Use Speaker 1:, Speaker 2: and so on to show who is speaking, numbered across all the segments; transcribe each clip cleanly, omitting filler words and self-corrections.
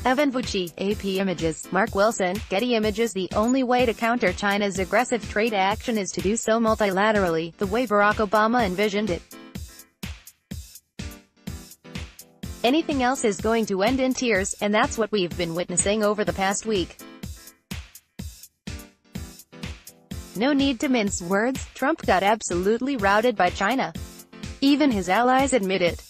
Speaker 1: Evan Vucci, AP Images, Mark Wilson, Getty Images. The only way to counter China's aggressive trade action is to do so multilaterally, the way Barack Obama envisioned it. Anything else is going to end in tears, and that's what we've been witnessing over the past week. No need to mince words, Trump got absolutely routed by China. Even his allies admit it.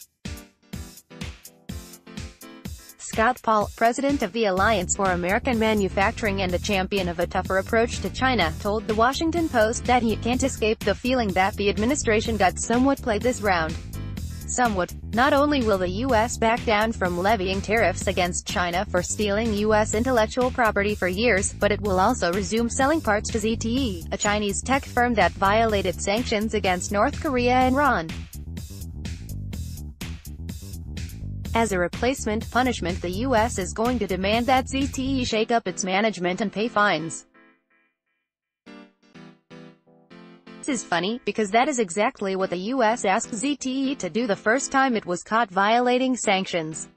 Speaker 1: Scott Paul, president of the Alliance for American Manufacturing and a champion of a tougher approach to China, told The Washington Post that he can't escape the feeling that the administration got somewhat played this round. Somewhat. Not only will the U.S. back down from levying tariffs against China for stealing U.S. intellectual property for years, but it will also resume selling parts to ZTE, a Chinese tech firm that violated sanctions against North Korea and Iran. As a replacement punishment, the U.S. is going to demand that ZTE shake up its management and pay fines. This is funny, because that is exactly what the U.S. asked ZTE to do the first time it was caught violating sanctions.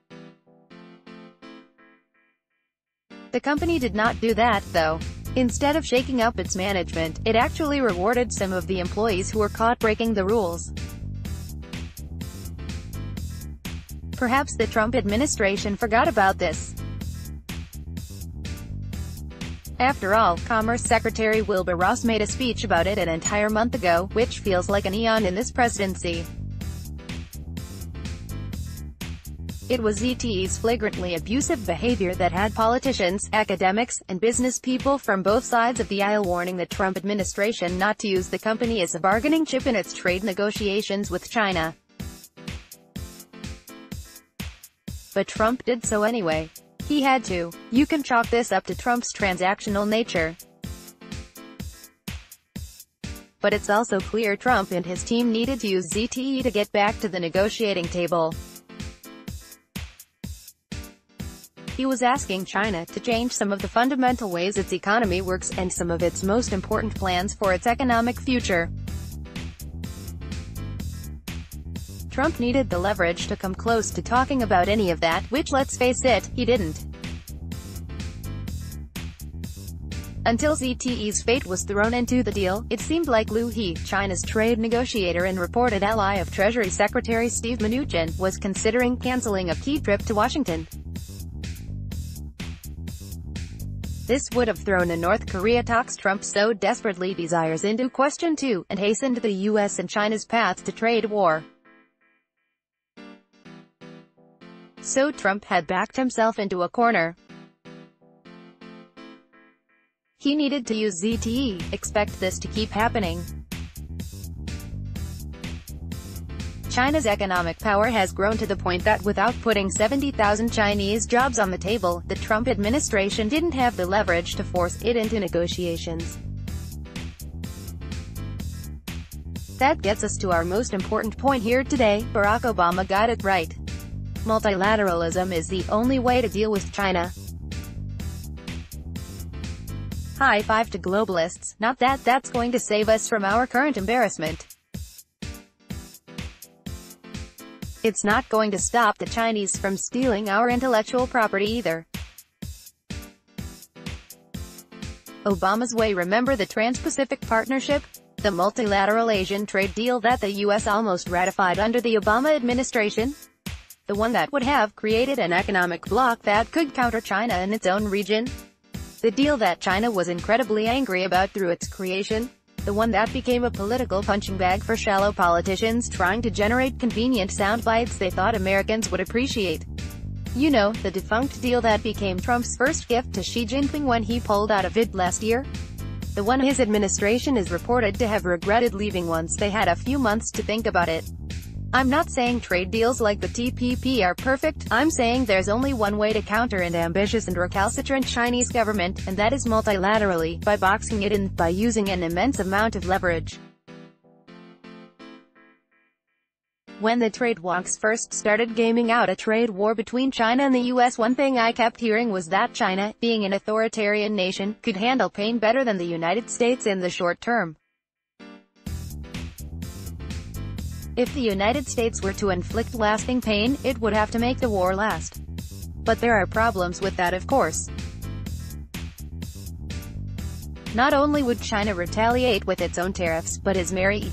Speaker 1: The company did not do that, though. Instead of shaking up its management, it actually rewarded some of the employees who were caught breaking the rules. Perhaps the Trump administration forgot about this. After all, Commerce Secretary Wilbur Ross made a speech about it an entire month ago, which feels like an eon in this presidency. It was ZTE's flagrantly abusive behavior that had politicians, academics, and business people from both sides of the aisle warning the Trump administration not to use the company as a bargaining chip in its trade negotiations with China. But Trump did so anyway. He had to. You can chalk this up to Trump's transactional nature. But it's also clear Trump and his team needed to use ZTE to get back to the negotiating table. He was asking China to change some of the fundamental ways its economy works, and some of its most important plans for its economic future. Trump needed the leverage to come close to talking about any of that, which, let's face it, he didn't. Until ZTE's fate was thrown into the deal, it seemed like Liu He, China's trade negotiator and reported ally of Treasury Secretary Steve Mnuchin, was considering canceling a key trip to Washington. This would have thrown the North Korea talks Trump so desperately desires into question too, and hastened the U.S. and China's path to trade war. So Trump had backed himself into a corner. He needed to use ZTE. Expect this to keep happening. China's economic power has grown to the point that without putting 70,000 Chinese jobs on the table, the Trump administration didn't have the leverage to force it into negotiations. That gets us to our most important point here today. Barack Obama got it right. Multilateralism is the only way to deal with China. High five to globalists, not that that's going to save us from our current embarrassment. It's not going to stop the Chinese from stealing our intellectual property either. Obama's way. Remember the Trans-Pacific Partnership? The multilateral Asian trade deal that the U.S. almost ratified under the Obama administration? The one that would have created an economic bloc that could counter China in its own region? The deal that China was incredibly angry about through its creation? The one that became a political punching bag for shallow politicians trying to generate convenient sound bites they thought Americans would appreciate? You know, the defunct deal that became Trump's first gift to Xi Jinping when he pulled out of it last year? The one his administration is reported to have regretted leaving once they had a few months to think about it. I'm not saying trade deals like the TPP are perfect. I'm saying there's only one way to counter an ambitious and recalcitrant Chinese government, and that is multilaterally, by boxing it in, by using an immense amount of leverage. When the trade wonks first started gaming out a trade war between China and the U.S., one thing I kept hearing was that China, being an authoritarian nation, could handle pain better than the United States in the short term. If the United States were to inflict lasting pain, it would have to make the war last. But there are problems with that, of course. Not only would China retaliate with its own tariffs, but as Mary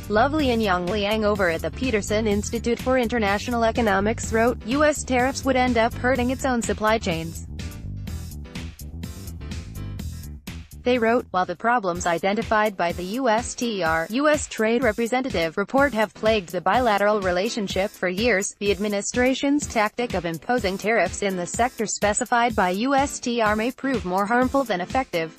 Speaker 1: Lovely and Yang Liang over at the Peterson Institute for International Economics wrote, U.S. tariffs would end up hurting its own supply chains. They wrote, while the problems identified by the USTR U.S. Trade Representative report have plagued the bilateral relationship for years, the administration's tactic of imposing tariffs in the sector specified by USTR may prove more harmful than effective.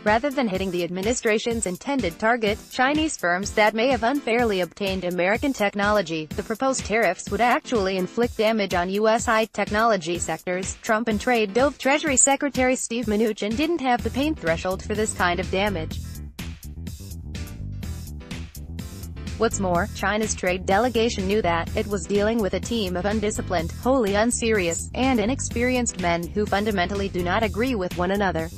Speaker 1: Rather than hitting the administration's intended target, Chinese firms that may have unfairly obtained American technology, the proposed tariffs would actually inflict damage on U.S. high-technology sectors. Trump and Trade Dove Treasury Secretary Steve Mnuchin didn't have the pain threshold for this kind of damage. What's more, China's trade delegation knew that it was dealing with a team of undisciplined, wholly unserious, and inexperienced men who fundamentally do not agree with one another.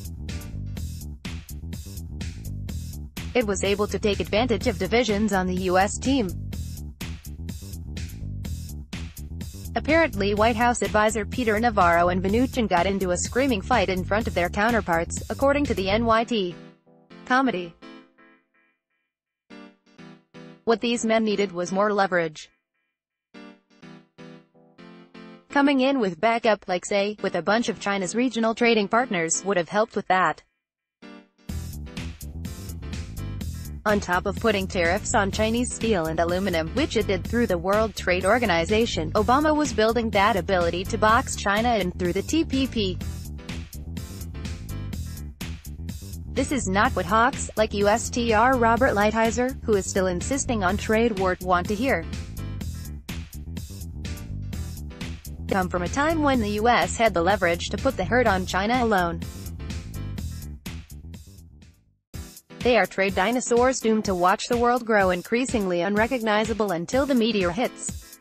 Speaker 1: It was able to take advantage of divisions on the U.S. team. Apparently, White House advisor Peter Navarro and Mnuchin got into a screaming fight in front of their counterparts, according to the NYT comedy. What these men needed was more leverage. Coming in with backup, like say, with a bunch of China's regional trading partners, would have helped with that. On top of putting tariffs on Chinese steel and aluminum, which it did through the World Trade Organization, Obama was building that ability to box China in through the TPP. This is not what hawks, like USTR Robert Lighthizer, who is still insisting on trade war, want to hear. Come from a time when the U.S. had the leverage to put the hurt on China alone. They are trade dinosaurs doomed to watch the world grow increasingly unrecognizable until the meteor hits.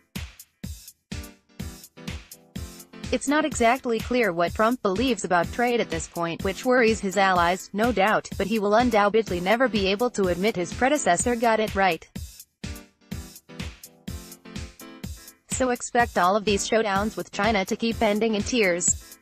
Speaker 1: It's not exactly clear what Trump believes about trade at this point, which worries his allies, no doubt, but he will undoubtedly never be able to admit his predecessor got it right. So expect all of these showdowns with China to keep ending in tears.